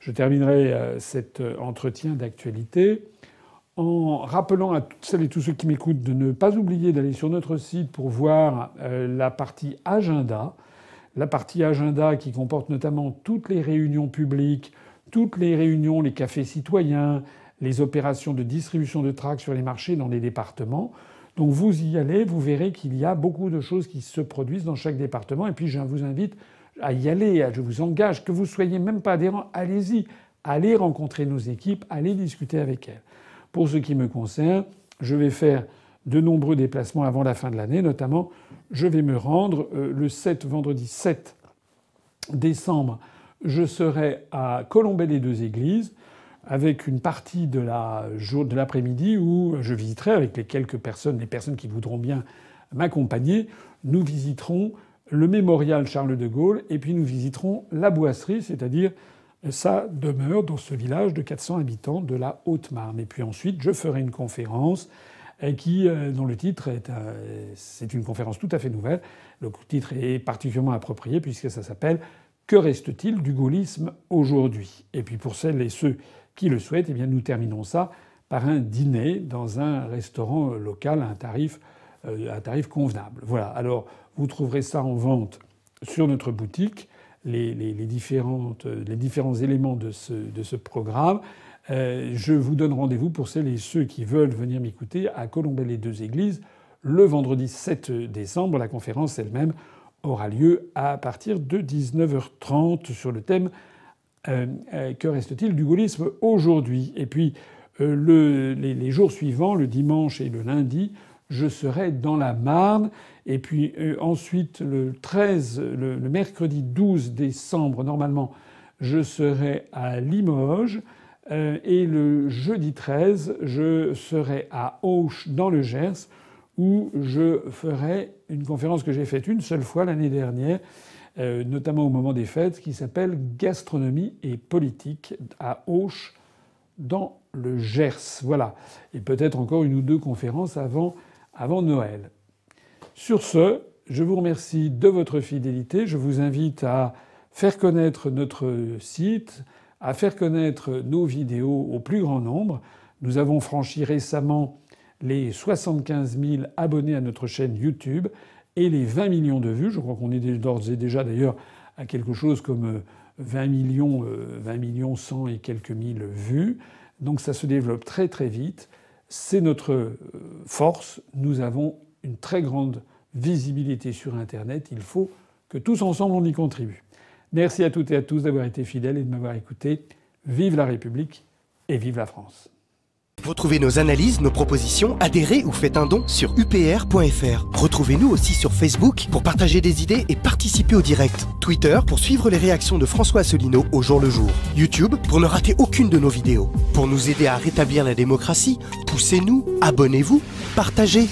Je terminerai cet entretien d'actualité en rappelant à toutes celles et tous ceux qui m'écoutent de ne pas oublier d'aller sur notre site pour voir la partie agenda. La partie agenda qui comporte notamment toutes les réunions publiques, toutes les réunions, les cafés citoyens, les opérations de distribution de tracts sur les marchés dans les départements. Donc vous y allez, vous verrez qu'il y a beaucoup de choses qui se produisent dans chaque département. Et puis je vous invite à y aller, je vous engage, que vous soyez même pas adhérent, allez-y, allez rencontrer nos équipes, allez discuter avec elles. Pour ce qui me concerne, je vais faire de nombreux déplacements avant la fin de l'année. Notamment, je vais me rendre le vendredi 7 décembre. Je serai à Colombey-les-Deux-Églises avec une partie de l'après-midi où je visiterai avec les personnes qui voudront bien m'accompagner. Nous visiterons le mémorial Charles de Gaulle et puis nous visiterons la Boisserie, c'est-à-dire sa demeure dans ce village de 400 habitants de la Haute-Marne. Et puis ensuite, je ferai une conférence dont le titre c'est une conférence tout à fait nouvelle. Le titre est particulièrement approprié puisque ça s'appelle « Que reste-t-il du gaullisme aujourd'hui ?» Et puis pour celles et ceux qui le souhaitent, eh bien nous terminons ça par un dîner dans un restaurant local à un tarif convenable. Voilà. Alors vous trouverez ça en vente sur notre boutique, les différents éléments de ce programme. Je vous donne rendez-vous pour celles et ceux qui veulent venir m'écouter à Colombey-les-Deux-Églises le vendredi 7 décembre. La conférence elle-même aura lieu à partir de 19h30 sur le thème que reste-t-il du gaullisme aujourd'hui ? Et puis les jours suivants, le dimanche et le lundi, je serai dans la Marne. Et puis ensuite, le mercredi 12 décembre, normalement, je serai à Limoges. Et le jeudi 13, je serai à Auch dans le Gers, où je ferai une conférence que j'ai faite une seule fois l'année dernière, notamment au moment des fêtes, qui s'appelle « Gastronomie et politique » à Auch dans le Gers. Voilà. Et peut-être encore une ou deux conférences avant Noël. Sur ce, je vous remercie de votre fidélité. Je vous invite à faire connaître notre site, à faire connaître nos vidéos au plus grand nombre. Nous avons franchi récemment les 75 000 abonnés à notre chaîne YouTube et les 20 millions de vues. Je crois qu'on est d'ores et déjà d'ailleurs à quelque chose comme 20 millions 100 et quelques mille vues. Donc ça se développe très très vite. C'est notre force. Nous avons une très grande visibilité sur Internet. Il faut que tous ensemble on y contribue. Merci à toutes et à tous d'avoir été fidèles et de m'avoir écouté. Vive la République et vive la France. Retrouvez nos analyses, nos propositions, adhérez ou faites un don sur upr.fr. Retrouvez-nous aussi sur Facebook pour partager des idées et participer au direct. Twitter pour suivre les réactions de François Asselineau au jour le jour. YouTube pour ne rater aucune de nos vidéos. Pour nous aider à rétablir la démocratie, poussez-nous, abonnez-vous, partagez.